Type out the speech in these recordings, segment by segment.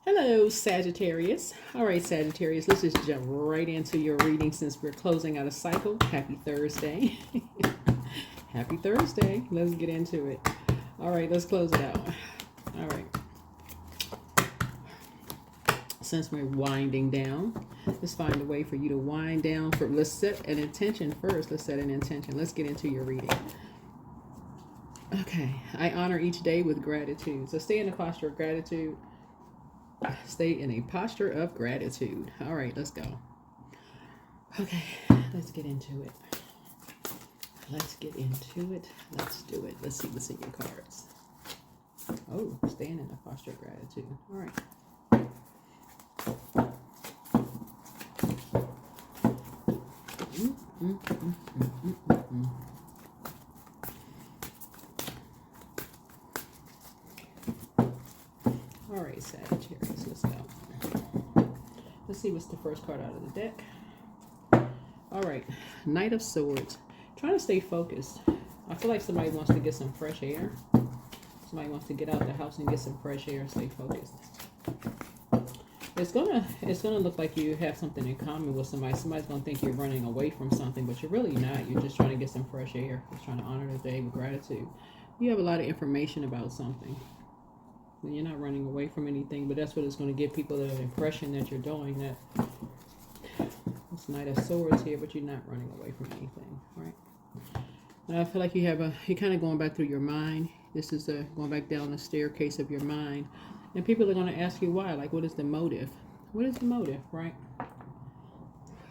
Hello, Sagittarius. All right, Sagittarius, let's just jump right into your reading since we're closing out a cycle. Happy Thursday. Happy Thursday. Let's get into it. All right, let's close it out. All right. Since we're winding down, let's find a way for you to wind down. Let's set an intention first. Let's set an intention. Let's get into your reading. Okay. I honor each day with gratitude. So stay in the posture of gratitude. Stay in a posture of gratitude. All right, let's go. Okay, let's get into it. Let's get into it. Let's do it. Let's see what's in your cards. Oh, staying in a posture of gratitude. All right. All right, Sagittarius, let's go. Let's see what's the first card out of the deck. All right, Knight of Swords. Trying to stay focused. I feel like somebody wants to get some fresh air. Somebody wants to get out of the house and get some fresh air and stay focused. It's gonna look like you have something in common with somebody. Somebody's gonna think you're running away from something, but you're really not. You're just trying to get some fresh air. Just trying to honor the day with gratitude. You have a lot of information about something. You're not running away from anything, but that's what it's going to give people the impression that you're doing that. It's Knight of Swords here, but you're not running away from anything, right? And I feel like you're kind of going back through your mind. This is going back down the staircase of your mind, and people are going to ask you why. Like, what is the motive? What is the motive, right?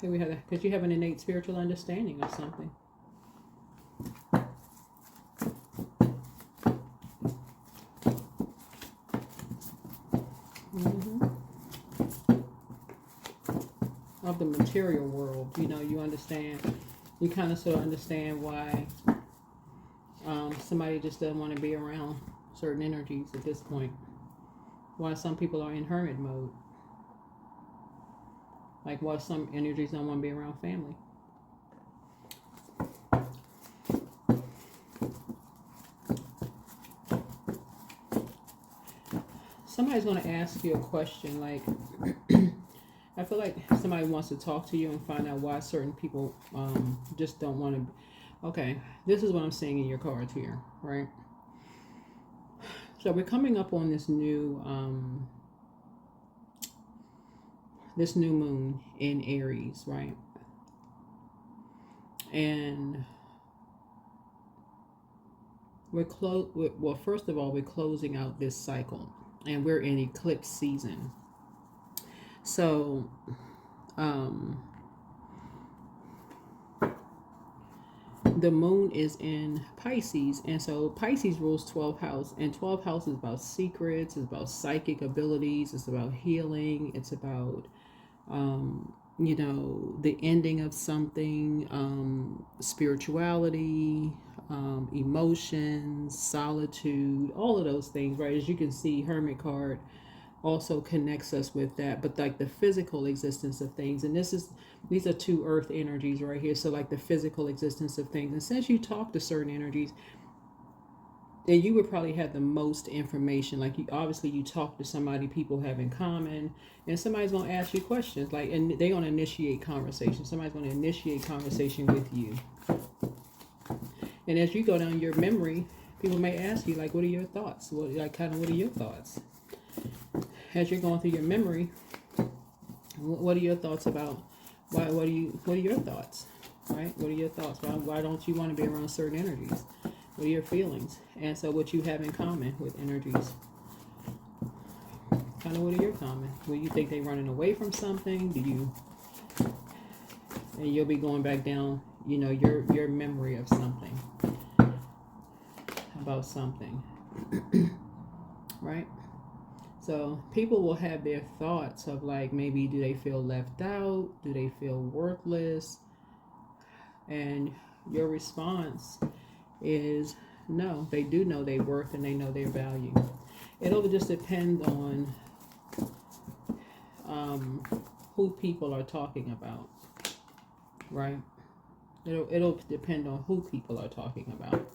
Here we have that, because you have an innate spiritual understanding of something. Of the material world, you understand, you kind of sort of understand why somebody just doesn't want to be around certain energies at this point, why some people are in hermit mode, like why some energies don't want to be around family. Somebody's going to ask you a question like I feel like somebody wants to talk to you and find out why certain people just don't want to. Okay, this is what I'm seeing in your cards here, right? So we're coming up on this new moon in Aries, right? And well, first of all, we're closing out this cycle, and we're in eclipse season. So, the moon is in Pisces, and so Pisces rules 12th house, and 12th house is about secrets, it's about psychic abilities, it's about healing, it's about, the ending of something, spirituality, emotions, solitude, all of those things, right? As you can see, Hermit card also connects us with that, but like the physical existence of things, and these are two earth energies right here, so like the physical existence of things. And since you talk to certain energies, then you would probably have the most information. Like, you talk to somebody people have in common, and somebody's going to ask you questions, like, and they're going to initiate conversation. Somebody's going to initiate conversation with you, and as you go down your memory, people may ask you, like, what are your thoughts? What are your thoughts? As you're going through your memory, what are your thoughts about? What are your thoughts, right? What are your thoughts? Why don't you want to be around certain energies? What are your feelings? And so what you have in common with energies. Kind of what are your common? Well, you think they're running away from something? And you'll be going back down, your memory of something. About something. Right? So people will have their thoughts of, like, maybe do they feel left out? Do they feel worthless? And your response is no, they do know their worth and they know their value. It'll just depend on who people are talking about, right? It'll depend on who people are talking about.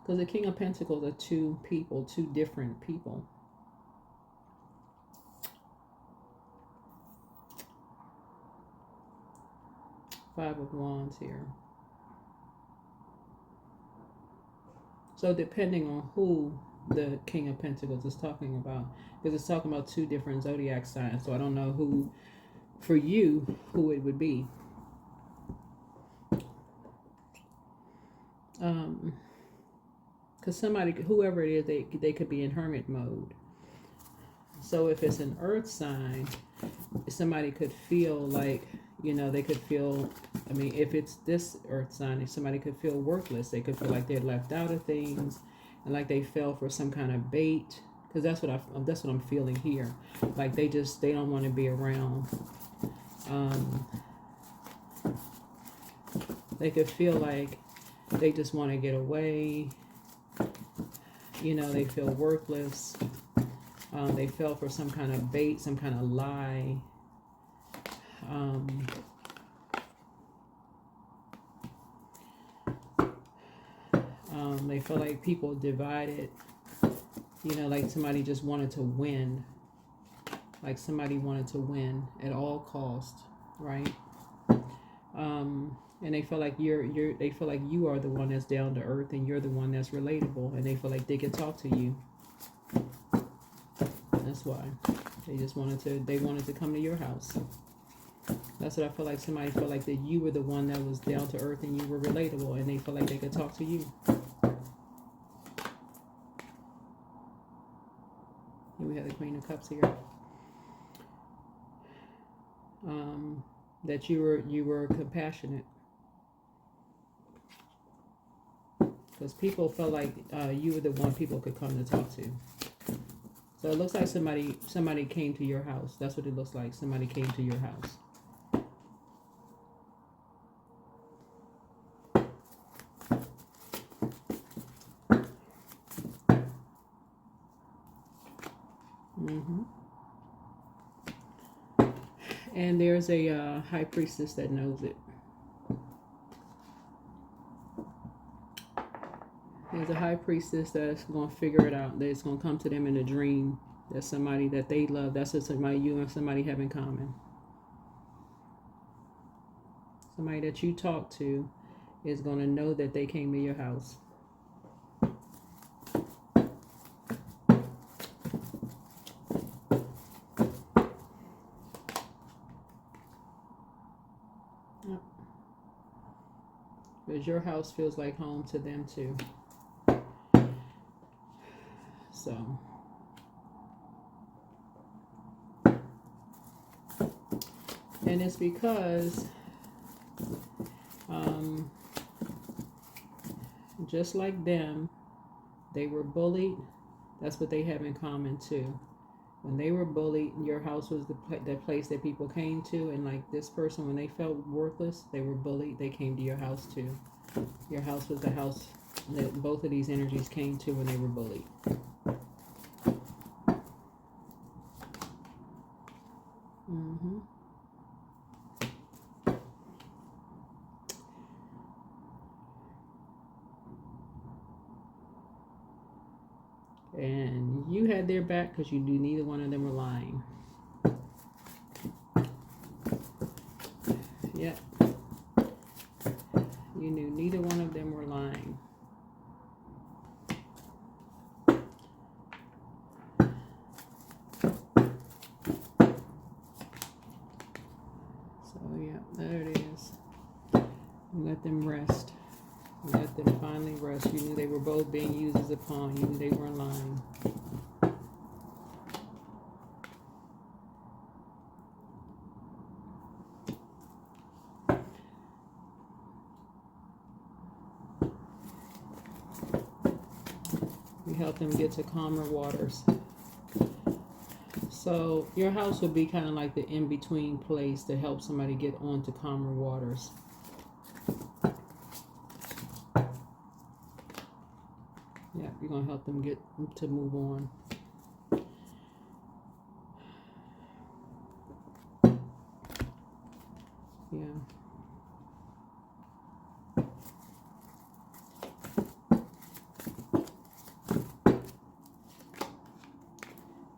Because the King of Pentacles are two people, two different people. Five of Wands here. So depending on who the King of Pentacles is talking about, because it's talking about two different zodiac signs. So I don't know who, for you, who it would be. Because somebody, whoever it is, they could be in hermit mode. So if it's an earth sign, somebody could feel like, you know, they could feel, I mean, if it's this earth sign, if somebody could feel worthless, they could feel like they're left out of things and like they fell for some kind of bait. Because that's what I'm feeling here. Like they don't want to be around. They could feel like they just want to get away. You know, they feel worthless. They fell for some kind of bait, some kind of lie. They feel like people divided. You know, like somebody just wanted to win. Like somebody wanted to win at all cost, right? And they feel like they feel like you are the one that's down to earth and you're the one that's relatable, and they feel like they can talk to you. That's why they wanted to come to your house. That's what I feel like. Somebody felt like that you were the one that was down to earth and you were relatable, and they feel like they could talk to you. Here we have the Queen of Cups here. That you were compassionate. Because people felt like you were the one people could come to talk to. So it looks like somebody came to your house. That's what it looks like. Somebody came to your house. And there's a high priestess that knows it. There's a high priestess that's going to figure it out. That's going to come to them in a dream. That's somebody that they love. That's what somebody you and somebody have in common. Somebody that you talk to is going to know that they came to your house. Because your house feels like home to them too. So, and it's because just like them, they were bullied. That's what they have in common too. When they were bullied, your house was the place that people came to. And like this person, when they felt worthless, they were bullied, they came to your house too. Your house was the house that both of these energies came to when they were bullied. And you had their back because you knew neither one of them were lying. Yep. You knew neither one of them were lying. So, yeah, there it is. You let them rest. You let them finally rest. You knew they were both being used as a pawn. You knew they weren't lying. You help them get to calmer waters. So your house would be kind of like the in-between place to help somebody get onto calmer waters. Yeah, you're going to help them get to move on. Yeah.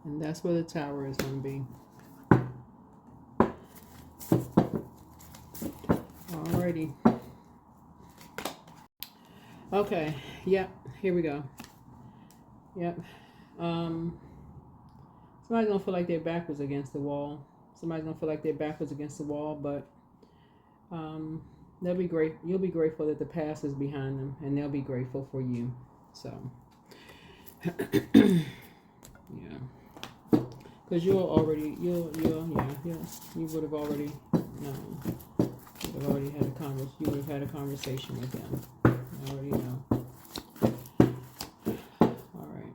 And that's where the Tower is going to be. Alrighty. Okay. Yep. Here we go. Yep. Somebody's going to feel like they're backwards against the wall. Somebody's going to feel like they're backwards against the wall, but they'll be great. You'll be grateful that the past is behind them, and they'll be grateful for you. So, yeah. Because you would have already, you would have had a conversation with them. I already know. All right.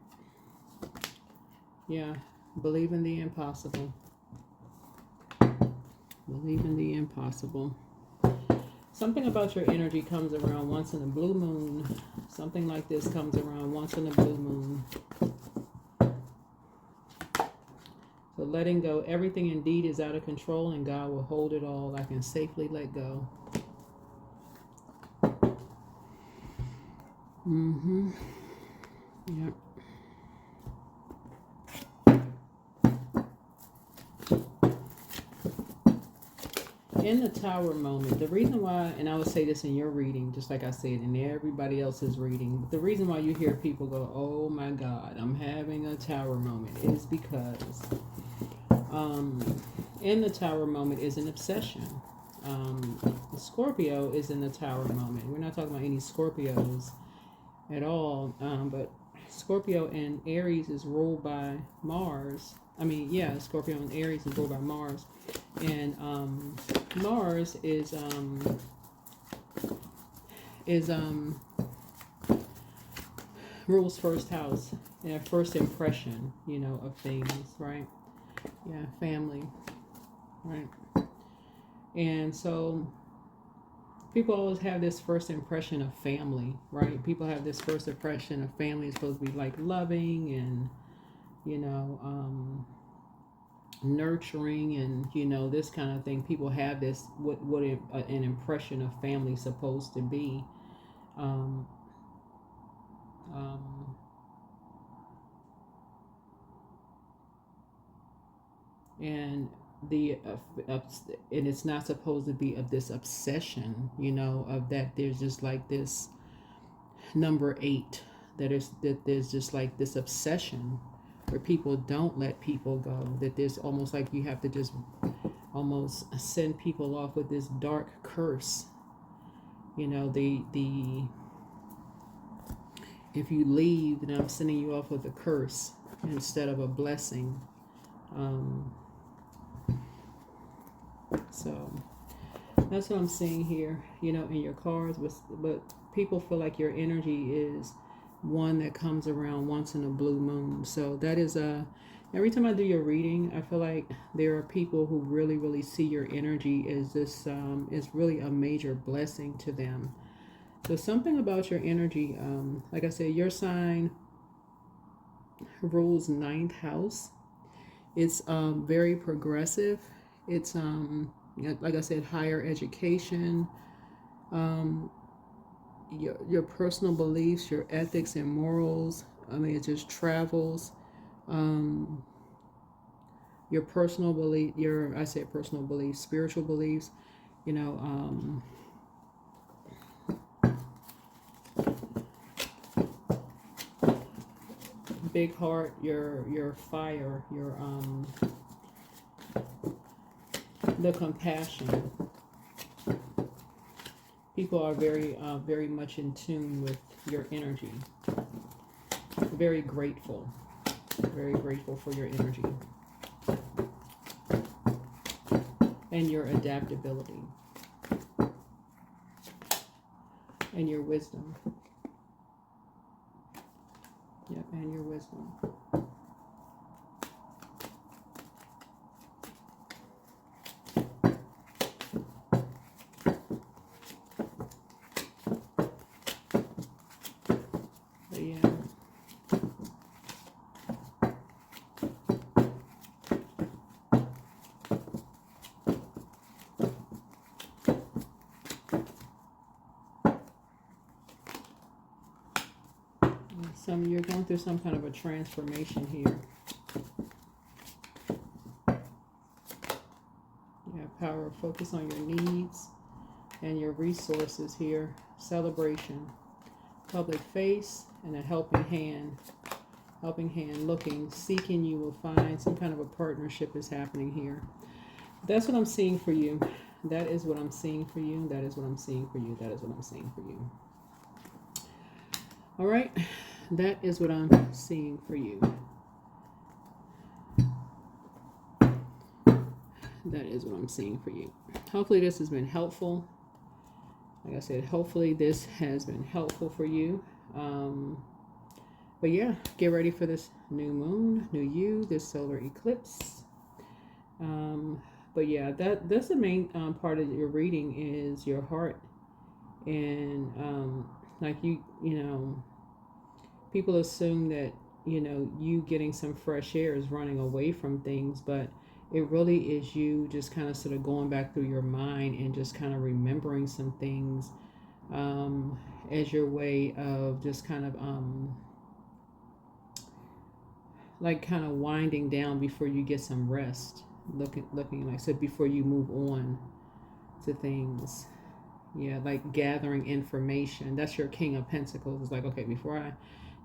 Yeah. Believe in the impossible. Believe in the impossible. Something about your energy comes around once in a blue moon. Something like this comes around once in a blue moon. So letting go. Everything indeed is out of control, and God will hold it all. I can safely let go. Yep. In the Tower moment, the reason why, and I would say this in your reading, just like I said in everybody else's reading, the reason why you hear people go, oh my God, I'm having a Tower moment, is because in the Tower moment is an obsession. Scorpio is in the Tower moment. We're not talking about any Scorpios at all, but Scorpio and Aries is ruled by Mars. Scorpio and Aries is ruled by Mars, and Mars is rules first house, first impression, of things, right? Yeah, family, right? And so people always have this first impression of family, right? People have this first impression of family is supposed to be like loving and, nurturing and, this kind of thing. People have this, what an impression of family is supposed to be. And and it's not supposed to be of this obsession, of that there's just like this number 8, that there's just like this obsession where people don't let people go, that there's almost like you have to just almost send people off with this dark curse, if you leave, then I'm sending you off with a curse instead of a blessing. So that's what I'm seeing here, in your cards. But people feel like your energy is one that comes around once in a blue moon. So that is every time I do your reading, I feel like there are people who really, really see your energy as this is really a major blessing to them. So something about your energy, like I said, your sign rules 9th house. It's very progressive. It's like I said, higher education, your personal beliefs, your ethics and morals. It just travels. Your personal belief, personal beliefs, spiritual beliefs, big heart, your fire, your the compassion. People are very much in tune with your energy. Very grateful for your energy and your adaptability and your wisdom. Yep, and your wisdom. You're going through some kind of a transformation here. power. Focus on your needs and your resources here. Celebration. Public face and a helping hand. Helping hand, looking, seeking, you will find some kind of a partnership is happening here. That's what I'm seeing for you. That is what I'm seeing for you. That is what I'm seeing for you. That is what I'm seeing for you. All right. That is what I'm seeing for you. That is what I'm seeing for you. Hopefully this has been helpful. Like I said, hopefully this has been helpful for you. But yeah, get ready for this new moon, new you, this solar eclipse. But yeah, that's the main part of your reading is your heart. And like you know, people assume that, you know, you getting some fresh air is running away from things, but it really is you just kind of sort of going back through your mind and just kind of remembering some things as your way of just kind of like kind of winding down before you get some rest. Looking like I said, before you move on to things. Yeah, like gathering information. That's your King of Pentacles. It's like, okay, before I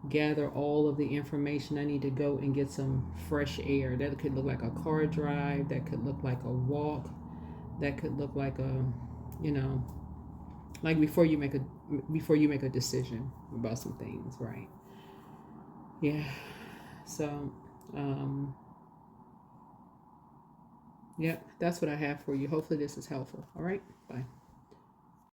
gather all of the information, I need to go and get some fresh air. That could look like a car drive. That could look like a walk. That could look like a, you know, like before you make a decision about some things, right? Yeah. So, yep, that's what I have for you. Hopefully this is helpful. All right, bye.